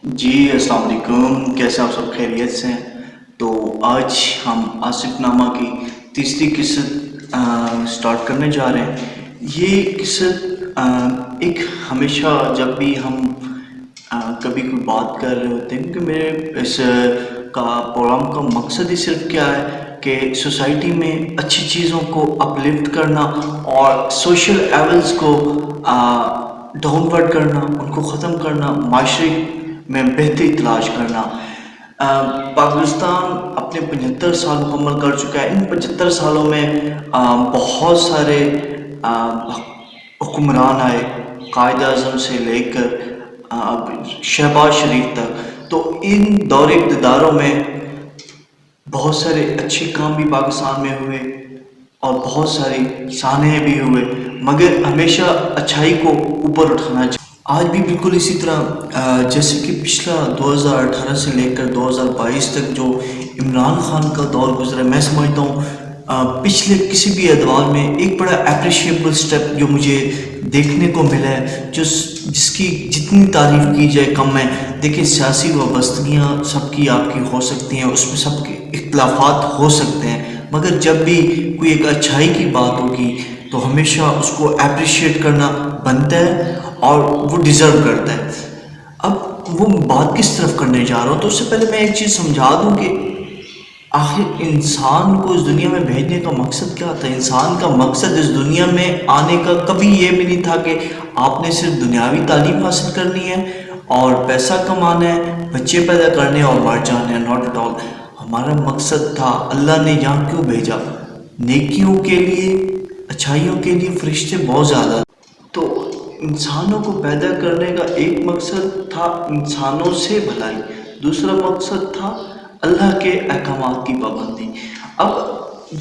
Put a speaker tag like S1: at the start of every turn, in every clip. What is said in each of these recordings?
S1: جی السلام علیکم، کیسے آپ سب خیریت سے ہیں؟ تو آج ہم آصف نامہ کی تیسری قسط سٹارٹ کرنے جا رہے ہیں۔ یہ قسط ایک ہمیشہ جب بھی ہم کبھی کوئی بات کر رہے ہوتے ہیں، کیونکہ میرے اس کا پروگرام کا مقصد ہی صرف کیا ہے کہ سوسائٹی میں اچھی چیزوں کو اپلفٹ کرنا اور سوشل ایونز کو ڈاؤن ورڈ کرنا، ان کو ختم کرنا، معاشرے میں بہتری تلاش کرنا۔ پاکستان اپنے 75 سال مکمل کر چکا ہے۔ ان 75 سالوں میں بہت سارے حکمران آئے، قائد اعظم سے لے کر شہباز شریف تک۔ تو ان دور اقتداروں میں بہت سارے اچھے کام بھی پاکستان میں ہوئے اور بہت سارے سانحے بھی ہوئے، مگر ہمیشہ اچھائی کو اوپر اٹھانا چاہیے۔ آج بھی بالکل اسی طرح جیسے کہ پچھلا 2018 سے لے کر 2022 تک جو عمران خان کا دور گزرا، میں سمجھتا ہوں پچھلے کسی بھی ادوار میں ایک بڑا اپریشیبل سٹیپ جو مجھے دیکھنے کو ملا ہے، جس کی جتنی تعریف کی جائے کم ہے۔ دیکھیں، سیاسی وابستگیاں سب کی آپ کی ہو سکتی ہیں، اس میں سب کے اختلافات ہو سکتے ہیں، مگر جب بھی کوئی ایک اچھائی کی بات ہوگی تو ہمیشہ اس کو اپریشیٹ کرنا بنتا ہے اور وہ ڈیزرو کرتا ہے۔ اب وہ بات کس طرف کرنے جا رہا ہوں، تو اس سے پہلے میں ایک چیز سمجھا دوں کہ آخر انسان کو اس دنیا میں بھیجنے کا مقصد کیا تھا۔ انسان کا مقصد اس دنیا میں آنے کا کبھی یہ بھی نہیں تھا کہ آپ نے صرف دنیاوی تعلیم حاصل کرنی ہے اور پیسہ کمانا ہے، بچے پیدا کرنے اور مر جانا ہے۔ Not at all. ہمارا مقصد تھا، اللہ نے یہاں کیوں بھیجا؟ نیکیوں کے لیے، اچھائیوں کے لیے فرشتے بہت زیادہ۔ تو انسانوں کو پیدا کرنے کا ایک مقصد تھا انسانوں سے بھلائی، دوسرا مقصد تھا اللہ کے احکامات کی پابندی۔ اب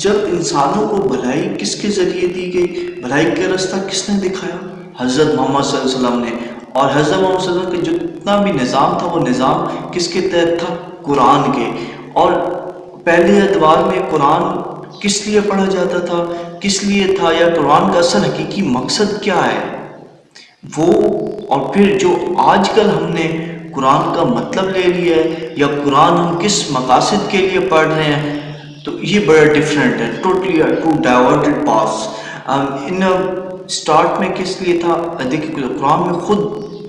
S1: جب انسانوں کو بھلائی کس کے ذریعے دی گئی، بھلائی کا راستہ کس نے دکھایا؟ حضرت محمد صلی اللہ علیہ وسلم نے۔ اور حضرت محمد صلی اللہ علیہ وسلم کا جتنا بھی نظام تھا، وہ نظام کس کے تحت تھا؟ قرآن کے۔ اور پہلے ادوار میں قرآن کس لیے پڑھا جاتا تھا، کس لیے تھا، یا قرآن کا اصل حقیقی مقصد کیا ہے وہ؟ اور پھر جو آج کل ہم نے قرآن کا مطلب لے لیا ہے، یا قرآن ہم کس مقاصد کے لیے پڑھ رہے ہیں، تو یہ بڑا ڈفرینٹ ہے، ٹوٹلی ٹو ڈائیورٹڈ پاس۔ ان سٹارٹ میں کس لیے تھا؟ دیکھیں، قرآن میں خود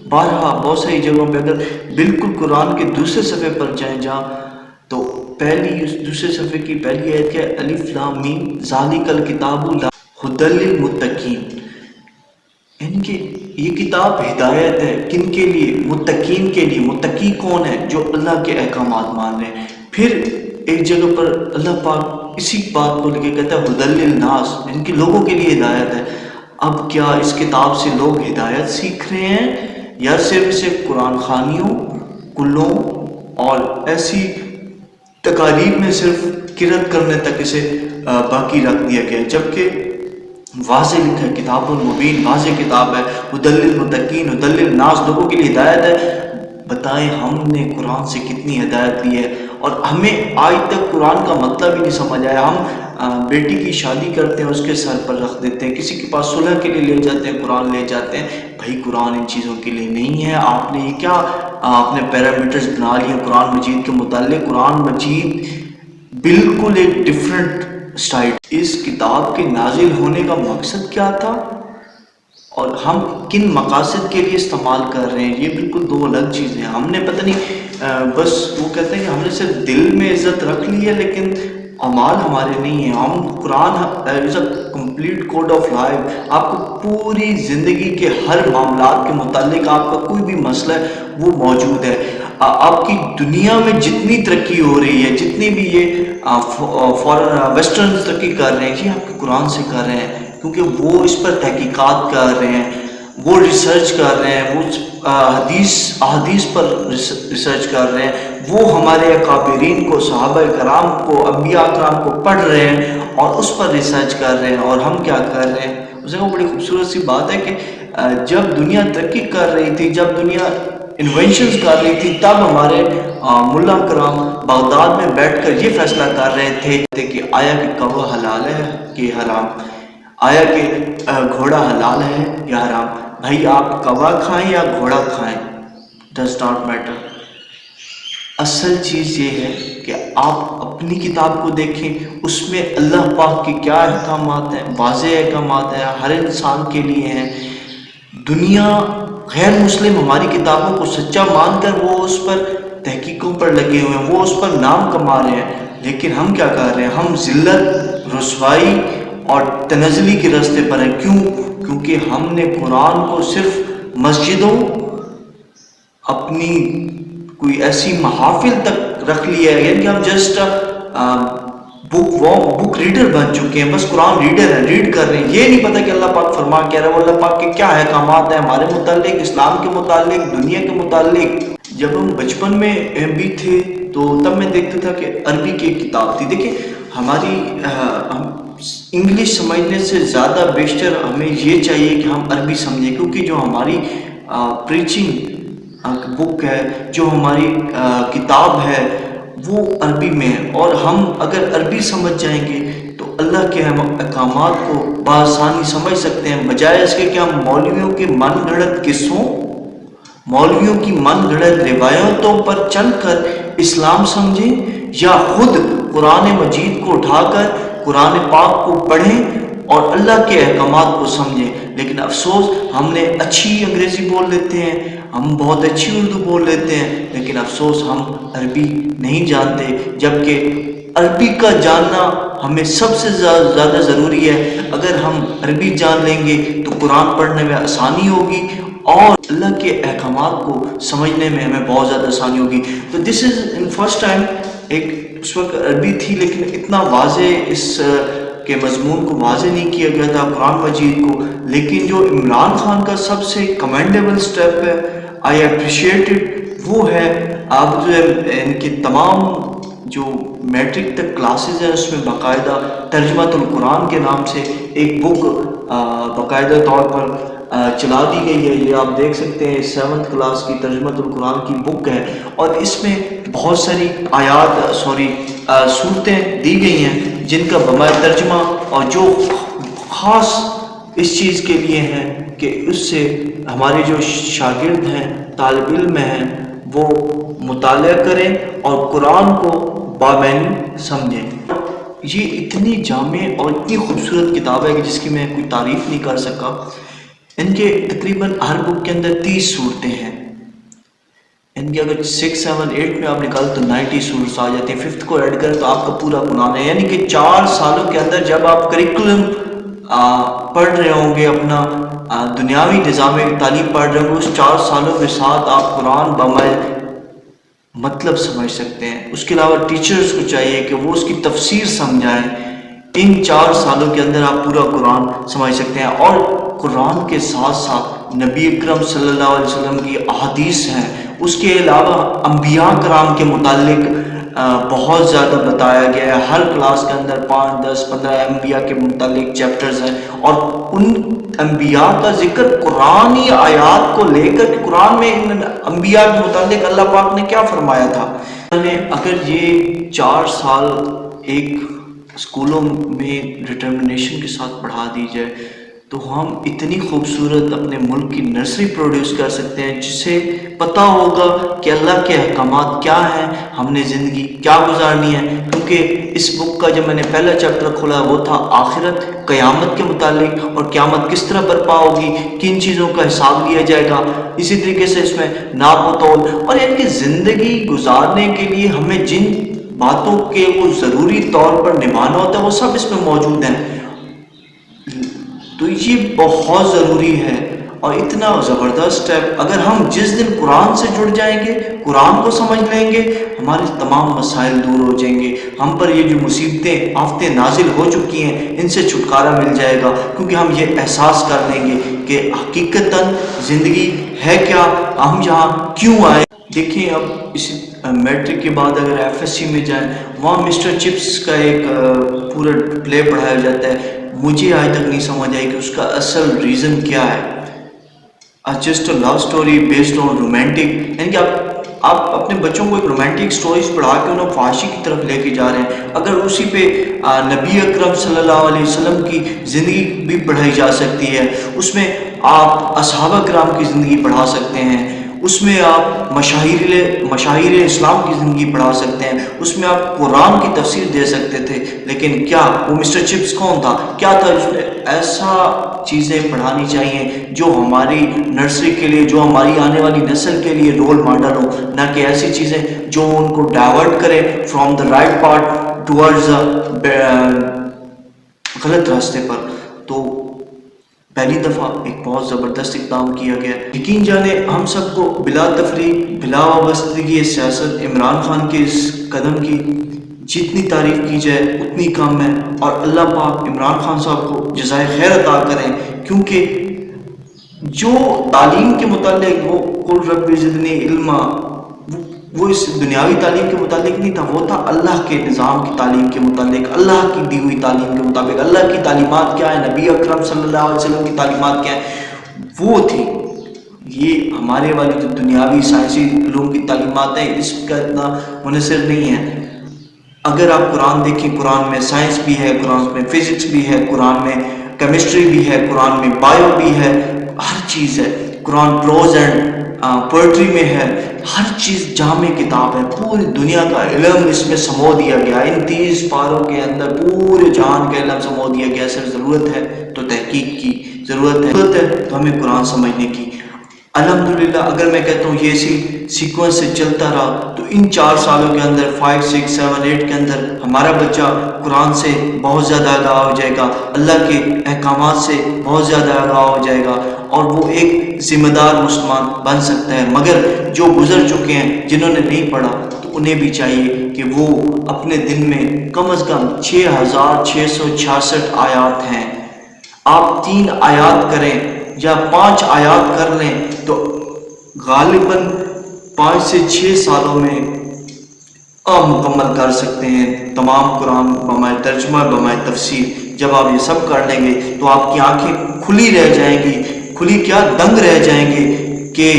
S1: بارہا بہت ساری جگہوں پہ اگر بالکل قرآن کے دوسرے صفحے پر جائیں جہاں، تو دوسرے صفحے کی پہلی آیت کیا ہے؟ الف لام میم ذالک الکتاب لا ھدی للمتقین۔ یعنی کہ یہ کتاب ہدایت ہے کن کے لیے؟ متقین کے لیے۔ متقی کون ہے؟ جو اللہ کے احکامات مان رہے ہیں۔ پھر ایک جگہ پر اللہ پاک اسی بات کو لے کے کہتا ہے ھدی للناس، یعنی کہ لوگوں کے لیے ہدایت ہے۔ اب کیا اس کتاب سے لوگ ہدایت سیکھ رہے ہیں، یا صرف اسے قرآن خوانیوں، کلوں اور ایسی تقاریب میں صرف قرأت کرنے تک اسے باقی رکھ دیا گیا؟ جبکہ واضح لکھا ہے، کتاب المبین، واضح کتاب ہے، ھدی للمتقین، ھدی للناس، لوگوں کے لیے ہدایت ہے۔ بتائیں ہم نے قرآن سے کتنی ہدایت لی ہے، اور ہمیں آج تک قرآن کا مطلب ہی نہیں سمجھ آیا۔ ہم بیٹی کی شادی کرتے ہیں، اس کے سر پر رکھ دیتے ہیں، کسی کے پاس صلح کے لیے لے جاتے ہیں، قرآن لے جاتے ہیں۔ بھائی قرآن ان چیزوں کے لیے نہیں ہے۔ آپ نے یہ کیا اپنے پیرامیٹرز بنا لیے قرآن مجید کے متعلق؟ قرآن مجید بالکل ایک ڈفرینٹ سٹائل۔ اس کتاب کے نازل ہونے کا مقصد کیا تھا اور ہم کن مقاصد کے لیے استعمال کر رہے ہیں، یہ بالکل دو الگ چیزیں ہیں۔ ہم نے پتہ نہیں، بس وہ کہتے ہیں کہ ہم نے صرف دل میں عزت رکھ لی ہے، لیکن اعمال ہمارے نہیں ہیں۔ ہم Quran is a complete code of life. آپ کو پوری زندگی کے ہر معاملات کے متعلق آپ کا کوئی بھی مسئلہ ہے وہ موجود ہے۔ آپ کی دنیا میں جتنی ترقی ہو رہی ہے، جتنی بھی یہ ویسٹرن ترقی کر رہے ہیں، یہ آپ کے قرآن سے کر رہے ہیں، کیونکہ وہ اس پر تحقیقات کر رہے ہیں، وہ ریسرچ کر رہے ہیں، وہ احادیث پر ریسرچ کر رہے ہیں، وہ ہمارے اکابرین کو، صحابہ کرام کو، انبیاء کرام کو پڑھ رہے ہیں اور اس پر ریسرچ کر رہے ہیں۔ اور ہم کیا کر رہے ہیں؟ اس میں بڑی خوبصورت سی بات ہے کہ جب دنیا ترقی کر رہی تھی، جب دنیا انوینشنز کر رہی تھی، تب ہمارے ملا کرام بغداد میں بیٹھ کر یہ فیصلہ کر رہے تھے کہ آیا کہ کوا حلال ہے کہ حرام، آیا کہ گھوڑا حلال ہے یا حرام۔ بھائی آپ کوا کھائیں یا گھوڑا کھائیں، ڈز ناٹ میٹر۔ اصل چیز یہ ہے کہ آپ اپنی کتاب کو دیکھیں، اس میں اللہ پاک کے کیا احکامات ہیں، واضح احکامات ہیں، ہر انسان کے لیے ہیں۔ دنیا غیر مسلم ہماری کتابوں کو سچا مان کر وہ اس پر تحقیقوں پر لگے ہوئے ہیں، وہ اس پر نام کما رہے ہیں، لیکن ہم کیا کر رہے ہیں؟ ہم ذلت، رسوائی اور تنزلی کے راستے پر ہیں۔ کیوں؟ کیونکہ ہم نے قرآن کو صرف مسجدوں، اپنی کوئی ایسی محافل تک رکھ لیا ہے، یعنی کہ ہم جسٹ بک ریڈر بن چکے ہیں، بس قرآن ریڈر ہے، ریڈ کر رہے ہیں، یہ نہیں پتہ کہ اللہ پاک فرما کیا رہا ہے، وہ اللہ پاک کے کیا احکامات ہیں ہمارے متعلق، اسلام کے متعلق، دنیا کے متعلق۔ جب ہم بچپن میں بھی تھے تو تب میں دیکھتا تھا کہ عربی کی ایک کتاب تھی۔ دیکھیں ہماری انگلش سمجھنے سے زیادہ بیشتر ہمیں یہ چاہیے کہ ہم عربی سمجھیں، کیونکہ جو ہماری پریچنگ بک ہے، جو ہماری کتاب ہے، وہ عربی میں ہے، اور ہم اگر عربی سمجھ جائیں گے تو اللہ کے احکامات کو بآسانی سمجھ سکتے ہیں، بجائے اس کے کہ ہم مولویوں کے من گھڑت قصوں، مولویوں کی من گھڑت روایتوں پر چل کر اسلام سمجھیں، یا خود قرآن مجید کو اٹھا کر قرآن پاک کو پڑھیں اور اللہ کے احکامات کو سمجھیں۔ لیکن افسوس، ہم نے اچھی انگریزی بول لیتے ہیں، ہم بہت اچھی اردو بول لیتے ہیں، لیکن افسوس ہم عربی نہیں جانتے، جبکہ عربی کا جاننا ہمیں سب سے زیادہ ضروری ہے۔ اگر ہم عربی جان لیں گے تو قرآن پڑھنے میں آسانی ہوگی اور اللہ کے احکامات کو سمجھنے میں ہمیں بہت زیادہ آسانی ہوگی۔ تو دس از ان فرسٹ ٹائم، ایک اس وقت عربی تھی لیکن اتنا واضح اس کے مضمون کو واضح نہیں کیا گیا تھا قرآن مجید کو، لیکن جو عمران خان کا سب سے کمینڈیبل سٹیپ ہے، آئی اپریشیٹ اٹ، وہ ہے اب جو ان کے تمام جو میٹرک تک کلاسز ہیں اس میں باقاعدہ ترجمۃ القرآن کے نام سے ایک بک باقاعدہ طور پر چلا دی گئی ہے۔ یہ آپ دیکھ سکتے ہیں 7th کلاس کی ترجمۃ القرآن کی بک ہے، اور اس میں بہت ساری صورتیں دی گئی ہیں جن کا بمائے ترجمہ، اور جو خاص اس چیز کے لیے ہیں کہ اس سے ہمارے جو شاگرد ہیں، طالب علم ہیں، وہ مطالعہ کریں اور قرآن کو بامعنی سمجھیں۔ یہ اتنی جامع اور اتنی خوبصورت کتاب ہے کہ جس کی میں کوئی تعریف نہیں کر سکا۔ ان کے تقریباً ہر بک کے اندر 30 صورتیں ہیں، ان کی اگر 6, 7, 8 میں آپ نکال تو 90 صورت آ جاتی ہیں، 5th کو ایڈ کریں تو آپ کا پورا قرآن ہے۔ یعنی کہ 4 سالوں کے اندر جب آپ کریکولم پڑھ رہے ہوں گے، اپنا دنیاوی نظام تعلیم پڑھ رہے ہوں گے، اس 4 سالوں کے ساتھ آپ قرآن بامعنی مطلب سمجھ سکتے ہیں۔ اس کے علاوہ ٹیچرز کو چاہیے کہ وہ اس کی تفسیر سمجھائیں۔ ان 4 سالوں کے اندر آپ پورا قرآن سمجھ سکتے ہیں، اور قرآن کے ساتھ ساتھ نبی اکرم صلی اللہ علیہ وسلم کی احادیث ہیں، اس کے علاوہ انبیاء کرام کے متعلق بہت زیادہ بتایا گیا ہے۔ ہر کلاس کے اندر 5, 10, 15 انبیاء کے متعلق چیپٹرز ہیں، اور ان انبیاء کا ذکر قرآنی آیات کو لے کر کہ قرآن میں ان انبیاء کے متعلق اللہ پاک نے کیا فرمایا تھا۔ اگر یہ 4 سال ایک اسکولوں میں ڈٹرمنیشن کے ساتھ پڑھا دی جائے تو ہم اتنی خوبصورت اپنے ملک کی نرسری پروڈیوس کر سکتے ہیں، جسے پتہ ہوگا کہ اللہ کے احکامات کیا ہیں، ہم نے زندگی کیا گزارنی ہے۔ کیونکہ اس بک کا جب میں نے پہلا چیپٹر کھولا وہ تھا آخرت، قیامت کے متعلق، اور قیامت کس طرح برپا ہوگی، کن چیزوں کا حساب لیا جائے گا۔ اسی طریقے سے اس میں ناپ و تول، اور ان کی زندگی گزارنے کے لیے ہمیں جن باتوں کے وہ ضروری طور پر نبھانا ہوتا ہے وہ سب اس میں موجود ہیں۔ تو یہ بہت ضروری ہے اور اتنا زبردست ہے۔ اگر ہم جس دن قرآن سے جڑ جائیں گے، قرآن کو سمجھ لیں گے، ہمارے تمام مسائل دور ہو جائیں گے، ہم پر یہ جو مصیبتیں آفتیں نازل ہو چکی ہیں ان سے چھٹکارا مل جائے گا، کیونکہ ہم یہ احساس کر لیں گے کہ حقیقتاً زندگی ہے کیا، ہم یہاں کیوں آئے۔ دیکھیں اب اس میٹرک کے بعد اگر ایف ایس سی میں جائیں، وہاں مسٹر چپس کا ایک پورا پلے پڑھایا جاتا ہے۔ مجھے آج تک نہیں سمجھ آئی کہ اس کا اصل ریزن کیا ہے۔ Just a love story based on romantic, یعنی کہ آپ اپنے بچوں کو ایک رومانٹک سٹوریز پڑھا کے انہیں فحاشی کی طرف لے کے جا رہے ہیں۔ اگر اسی پہ نبی اکرم صلی اللہ علیہ وسلم کی زندگی بھی پڑھائی جا سکتی ہے، اس میں آپ اصحابہ کرام کی زندگی پڑھا سکتے ہیں، اس میں آپ مشاہیر اسلام کی زندگی پڑھا سکتے ہیں، اس میں آپ قرآن کی تفسیر دے سکتے تھے، لیکن کیا وہ مسٹر چپس کون تھا؟ کیا تھا؟ اس نے ایسا چیزیں پڑھانی چاہیے جو ہماری نرسری کے لیے، جو ہماری آنے والی نسل کے لیے رول ماڈل ہو، نہ کہ ایسی چیزیں جو ان کو ڈائیورٹ کرے from the right part towards غلط راستے پر۔ تو پہلی دفعہ ایک بہت زبردست اقدام کیا گیا۔ یقین جانے ہم سب کو بلا تفریق، بلا وابستگی سیاست، عمران خان کے اس قدم کی جتنی تعریف کی جائے اتنی کم ہے، اور اللہ پاک عمران خان صاحب کو جزائے خیر عطا کریں، کیونکہ جو تعلیم کے متعلق وہ قل رب زدنی علما، وہ اس دنیاوی تعلیم کے متعلق نہیں تھا، وہ تھا اللہ کے نظام کی تعلیم کے متعلق، اللہ کی دی ہوئی تعلیم کے مطابق، اللہ کی تعلیمات کیا ہے، نبی اکرم صلی اللہ علیہ وسلم کی تعلیمات کیا ہے، وہ تھی۔ یہ ہمارے والی جو دنیاوی سائنسی علوم کی تعلیمات ہیں اس کا اتنا منحصر نہیں ہے۔ اگر آپ قرآن دیکھیں، قرآن میں سائنس بھی ہے، قرآن میں فزکس بھی ہے، قرآن میں کیمسٹری بھی ہے، قرآن میں بائیو بھی ہے، ہر چیز ہے۔ قرآن پروز اینڈ پوئٹری میں ہے، ہر چیز جامع کتاب ہے، پوری دنیا کا علم اس میں سمو دیا گیا، ان 30 پاروں کے اندر پورے جہان کا علم سمو دیا گیا۔ صرف ضرورت ہے تو تحقیق کی، ضرورت ہے تو ہمیں قرآن سمجھنے کی۔ الحمدللہ اگر میں کہتا ہوں یہ سیکوینس سے چلتا رہا تو ان 4 سالوں کے اندر 5 6 7 8 کے اندر ہمارا بچہ قرآن سے بہت زیادہ آگاہ ہو جائے گا، اللہ کے احکامات سے بہت زیادہ آگاہ ہو جائے گا، اور وہ ایک ذمہ دار مسلمان بن سکتا ہے۔ مگر جو گزر چکے ہیں، جنہوں نے نہیں پڑھا، تو انہیں بھی چاہیے کہ وہ اپنے دن میں کم از کم 6666 آیات ہیں، آپ 3 آیات کریں یا 5 آیات کر لیں تو غالباً 5 سے 6 سالوں میں آپ مکمل کر سکتے ہیں تمام قرآن بمائے ترجمہ، بمائے تفسیر۔ جب آپ یہ سب کر لیں گے تو آپ کی آنکھیں کھلی رہ جائیں گی، کھلی کیا، دنگ رہ جائیں گے کہ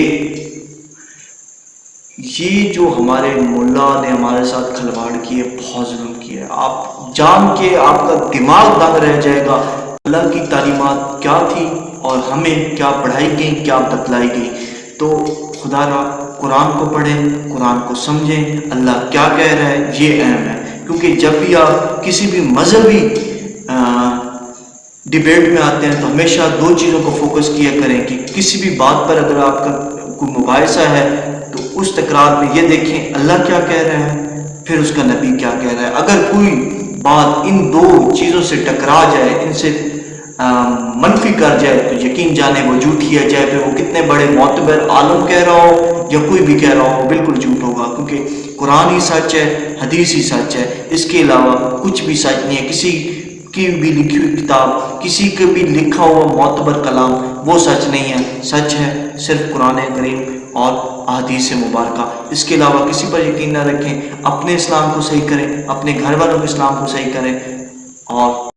S1: یہ جو ہمارے مولا نے ہمارے ساتھ کھلواڑ کی ہے، بہت ظلم کیا ہے۔ آپ جان کے آپ کا دماغ دنگ رہ جائے گا اللہ کی تعلیمات کیا تھی اور ہمیں کیا پڑھائی گئی، کیا بتلائی گئی۔ تو خدا را قرآن کو پڑھیں، قرآن کو سمجھیں، اللہ کیا کہہ رہا ہے، یہ اہم ہے۔ کیونکہ جب بھی آپ کسی بھی مذہبی ڈیبیٹ میں آتے ہیں تو ہمیشہ 2 چیزوں کو فوکس کیا کریں کہ کسی بھی بات پر اگر آپ کا کوئی مباحثہ ہے تو اس تکرار میں یہ دیکھیں اللہ کیا کہہ رہا ہے، پھر اس کا نبی کیا کہہ رہا ہے۔ اگر کوئی بات ان 2 چیزوں سے ٹکرا جائے، ان سے منفی کر جائے، تو یقین جانے وہ جھوٹی ہے، چاہے پھر وہ کتنے بڑے معتبر عالم کہہ رہا ہو یا کوئی بھی کہہ رہا ہو، بالکل جھوٹ ہوگا، کیونکہ قرآن ہی سچ ہے، حدیث ہی سچ ہے، اس کے علاوہ کچھ بھی سچ نہیں ہے۔ کسی کی بھی لکھی ہوئی کتاب، کسی کے بھی لکھا ہوا معتبر کلام وہ سچ نہیں ہے، سچ ہے صرف قرآن کریم اور احادیث مبارکہ۔ اس کے علاوہ کسی پر یقین نہ رکھیں، اپنے اسلام کو صحیح کریں، اپنے گھر والوں کے اسلام کو صحیح کریں، اور